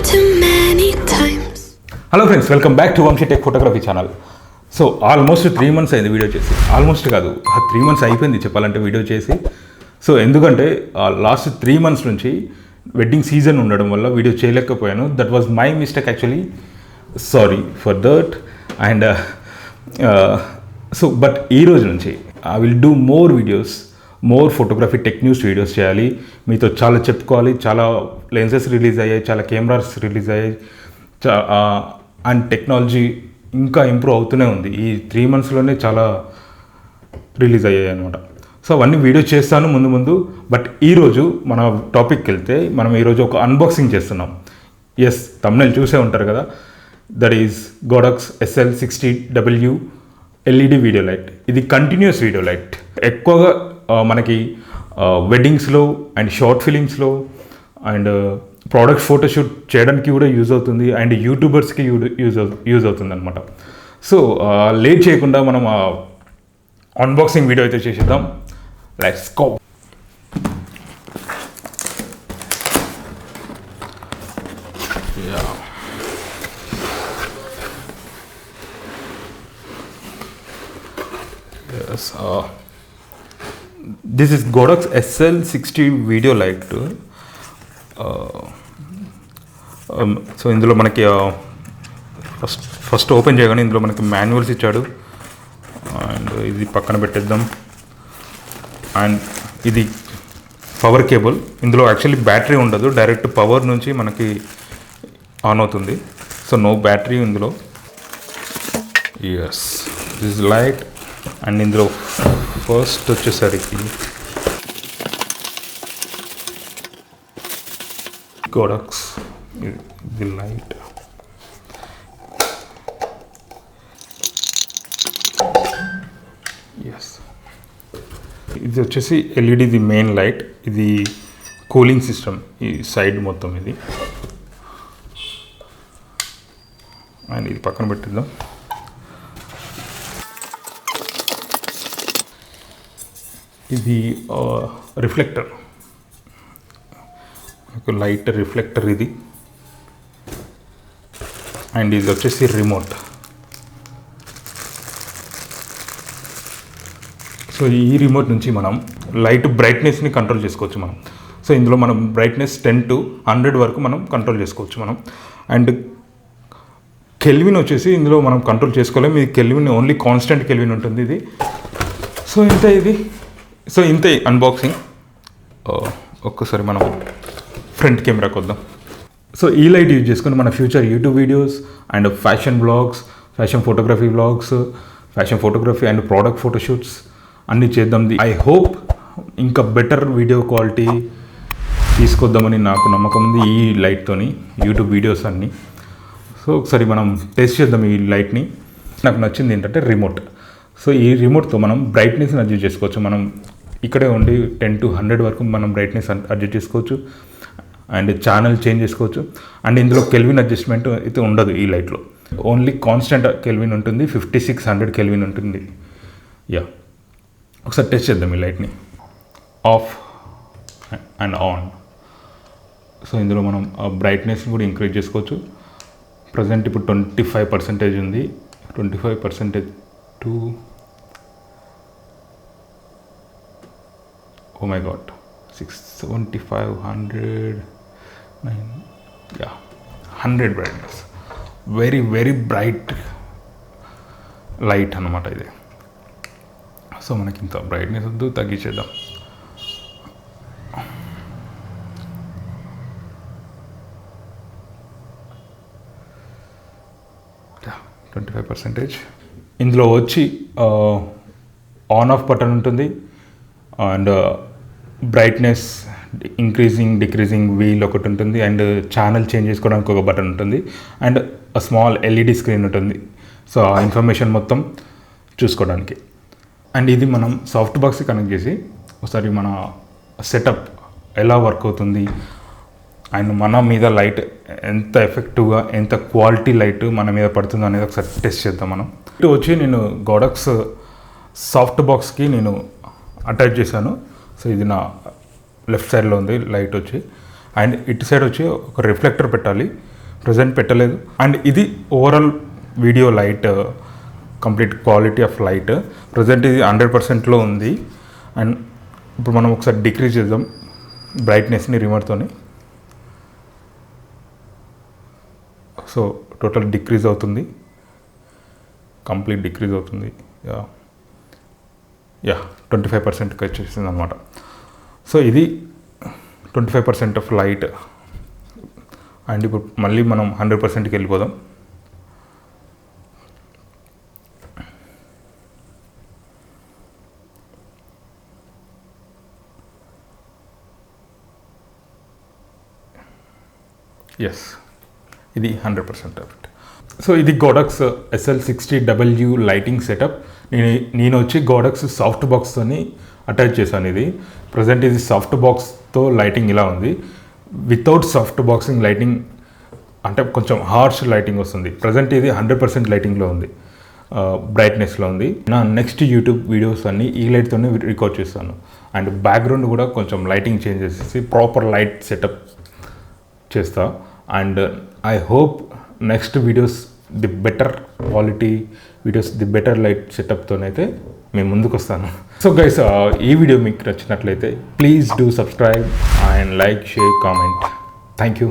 too many times. Hello friends, welcome back to Vamshi Tech Photography channel. So almost 3 months అయింది video చేసి. Almost కాదు, 3 months అయిపోయింది చెప్పాలంటే video చేసి. So ఎందుకంటే లాస్ట్ 3 months నుంచి వెడ్డింగ్ సీజన్ ఉండడం వల్ల వీడియో చేయలేకపోయాను. That was my mistake actually. Sorry for that. And so but ఈ రోజు నుంచి I will do more videos, more photography tech news videos చేయాలి. మీతో చాలా చెప్పుకోవాలి. చాలా లెన్సెస్ రిలీజ్ అయ్యాయి, చాలా కెమెరాస్ రిలీజ్ అయ్యాయి, అండ్ టెక్నాలజీ ఇంకా ఇంప్రూవ్ అవుతూనే ఉంది. ఈ 3 monthsలోనే చాలా రిలీజ్ అయ్యాయి అనమాట. సో అవన్నీ వీడియో చేస్తాను ముందు. బట్ ఈరోజు మన టాపిక్కి వెళ్తే మనం ఈరోజు ఒక అన్బాక్సింగ్ చేస్తున్నాం. ఎస్, thumbnail చూసే ఉంటారు కదా. That is Godox SL 60W LED video light. ఇది కంటిన్యూస్ వీడియో లైట్. ఎక్కువగా మనకి వెడ్డింగ్స్లో అండ్ షార్ట్ ఫిలిమ్స్లో అండ్ ప్రోడక్ట్ ఫోటోషూట్ చేయడానికి కూడా యూజ్ అవుతుంది, అండ్ యూట్యూబర్స్కి యూజ్ అవుతుంది అనమాట. సో లేట్ చేయకుండా మనం అన్బాక్సింగ్ వీడియో అయితే చేసేద్దాం. Let's go. This is Godox SL 60 video light. So ఇందులో మనకి ఫస్ట్ ఓపెన్ చేయగానే ఇందులో మనకి మాన్యువల్స్ ఇచ్చాడు. అండ్ ఇది పక్కన పెట్టేద్దాం. అండ్ ఇది పవర్ కేబుల్. ఇందులో యాక్చువల్లీ బ్యాటరీ ఉండదు, డైరెక్ట్ పవర్ నుంచి మనకి ఆన్ అవుతుంది. సో నో బ్యాటరీ ఇందులో. Yes, this light. అండ్ ఇందులో ఫస్ట్ వచ్చేసరికి Godox the light. ఎస్, ఇది వచ్చేసి LED ది మెయిన్ లైట్. ఇది కూలింగ్ సిస్టమ్, ఈ సైడ్ మొత్తం ఇది. అండ్ ఇది పక్కన పెట్టిద్దాం. ఇది రిఫ్లెక్టర్, లైట్ రిఫ్లెక్టర్ ఇది. అండ్ ఇది వచ్చేసి రిమోట్. సో ఈ రిమోట్ నుంచి మనం లైట్ బ్రైట్నెస్ని కంట్రోల్ చేసుకోవచ్చు మనం. సో ఇందులో మనం బ్రైట్నెస్ 10 to 100 వరకు మనం కంట్రోల్ చేసుకోవచ్చు మనం. అండ్ కెల్విన్ వచ్చేసి ఇందులో మనం కంట్రోల్ చేసుకోలేము. ఇది కెల్విన్ ఓన్లీ కాన్స్టెంట్ కెల్విన్ ఉంటుంది ఇది. సో ఇంతే అన్బాక్సింగ్. ఒక్కసారి మనం ఫ్రంట్ కెమెరాకి వద్దాం. సో ఈ లైట్ యూజ్ చేసుకుని మన future YouTube videos and fashion blogs, fashion photography blogs, fashion photography and product photoshoots అన్నీ చేద్దాం. ఐ హోప్ ఇంకా బెటర్ వీడియో క్వాలిటీ తీసుకొద్దామని నాకు నమ్మకం ఉంది ఈ లైట్తోని, యూట్యూబ్ వీడియోస్ అన్నీ. సో ఒకసారి మనం టెస్ట్ చేద్దాం ఈ లైట్ని. నాకు నచ్చింది ఏంటంటే రిమోట్. సో ఈ రిమోట్తో మనం బ్రైట్నెస్ని అడ్జస్ట్ చేసుకోవచ్చు. మనం ఇక్కడే ఉండి 10 to 100 వరకు మనం బ్రైట్నెస్ అడ్జస్ట్ చేసుకోవచ్చు. అండ్ ఛానల్ చేంజ్ చేసుకోవచ్చు. అండ్ ఇందులో కెల్విన్ అడ్జస్ట్మెంట్ అయితే ఉండదు ఈ లైట్లో. ఓన్లీ కాన్స్టెంట్ కెల్విన్ ఉంటుంది, 5600 కెల్విన్ ఉంటుంది. యా, ఒకసారి టెస్ట్ చేద్దాం ఈ లైట్ని. Of and on. సో ఇందులో మనం బ్రైట్నెస్ని కూడా ఇంక్రీజ్ చేసుకోవచ్చు. ప్రజెంట్ ఇప్పుడు 25% ఉంది. 25% to oh my god, 675, 100, 9, yeah, 100 brightness. Very very bright light అన్నమాట ఇది. సో మనకి ఇంత బ్రైట్నెస్ వద్దు, తగ్గించేద్దాం. Yeah, 25%. ఇందులో వచ్చి ఆన్ ఆఫ్ బటన్ ఉంటుంది. And brightness increasing decreasing wheel ఒకటి ఉంటుంది. అండ్ ఛానల్ చేంజ్ చేసుకోవడానికి ఒక బటన్ ఉంటుంది. అండ్ స్మాల్ LED స్క్రీన్ ఉంటుంది. సో ఆ ఇన్ఫర్మేషన్ మొత్తం చూసుకోవడానికి. అండ్ ఇది మనం సాఫ్ట్ బాక్స్కి కనెక్ట్ చేసి ఒకసారి మన సెటప్ ఎలా వర్క్ అవుతుంది అండ్ మన మీద లైట్ ఎంత ఎఫెక్టివ్గా, ఎంత క్వాలిటీ లైట్ మన మీద పడుతుంది అనేది ఒకసారి టెస్ట్ చేద్దాం మనం. ఇటు వచ్చి నేను గోడక్స్ సాఫ్ట్ బాక్స్కి నేను అటాచ్ చేశాను. సో ఇది నా లెఫ్ట్ సైడ్లో ఉంది లైట్ వచ్చి. అండ్ ఇటు సైడ్ వచ్చి ఒక రిఫ్లెక్టర్ పెట్టాలి, ప్రజెంట్ పెట్టలేదు. అండ్ ఇది overall video light, complete quality of light. Present ఇది 100%లో ఉంది. అండ్ ఇప్పుడు మనం ఒకసారి డిక్రీజ్ చేద్దాం బ్రైట్నెస్ని రిమోట్తోని. సో టోటల్ డిక్రీజ్ అవుతుంది, కంప్లీట్ డిక్రీజ్ అవుతుంది. యా 25%కి వచ్చేసింది అనమాట. సో ఇది 25% ఆఫ్ లైట్. అండ్ ఇప్పుడు మళ్ళీ మనం 100%కి వెళ్ళిపోదాం. ఎస్, ఇది 100% ఆఫ్ ఇట్. సో ఇది గోడక్స్ SL 60W లైటింగ్ సెటప్. నేను వచ్చి గోడక్స్ సాఫ్ట్ బాక్స్తోని అటాచ్ చేశాను. ఇది ప్రజెంట్ ఇది సాఫ్ట్ బాక్స్తో లైటింగ్ ఇలా ఉంది. వితౌట్ సాఫ్ట్ బాక్సింగ్ లైటింగ్ అంటే కొంచెం హార్ష్ లైటింగ్ వస్తుంది. ప్రజెంట్ ఇది 100% లైటింగ్లో ఉంది, బ్రైట్నెస్లో ఉంది. నా నెక్స్ట్ యూట్యూబ్ వీడియోస్ అన్నీ ఈ లైట్తోనే రికార్డ్ చేస్తాను. అండ్ బ్యాక్గ్రౌండ్ కూడా కొంచెం లైటింగ్ చేంజ్ చేసేసి ప్రాపర్ లైట్ సెటప్ చేస్తా. And I hope next videos the better quality videos, the better light సెటప్తోనైతే మేము ముందుకు వస్తాను. సో గైస్, ఈ వీడియో మీకు నచ్చినట్లయితే please do subscribe and like, share, comment. Thank you.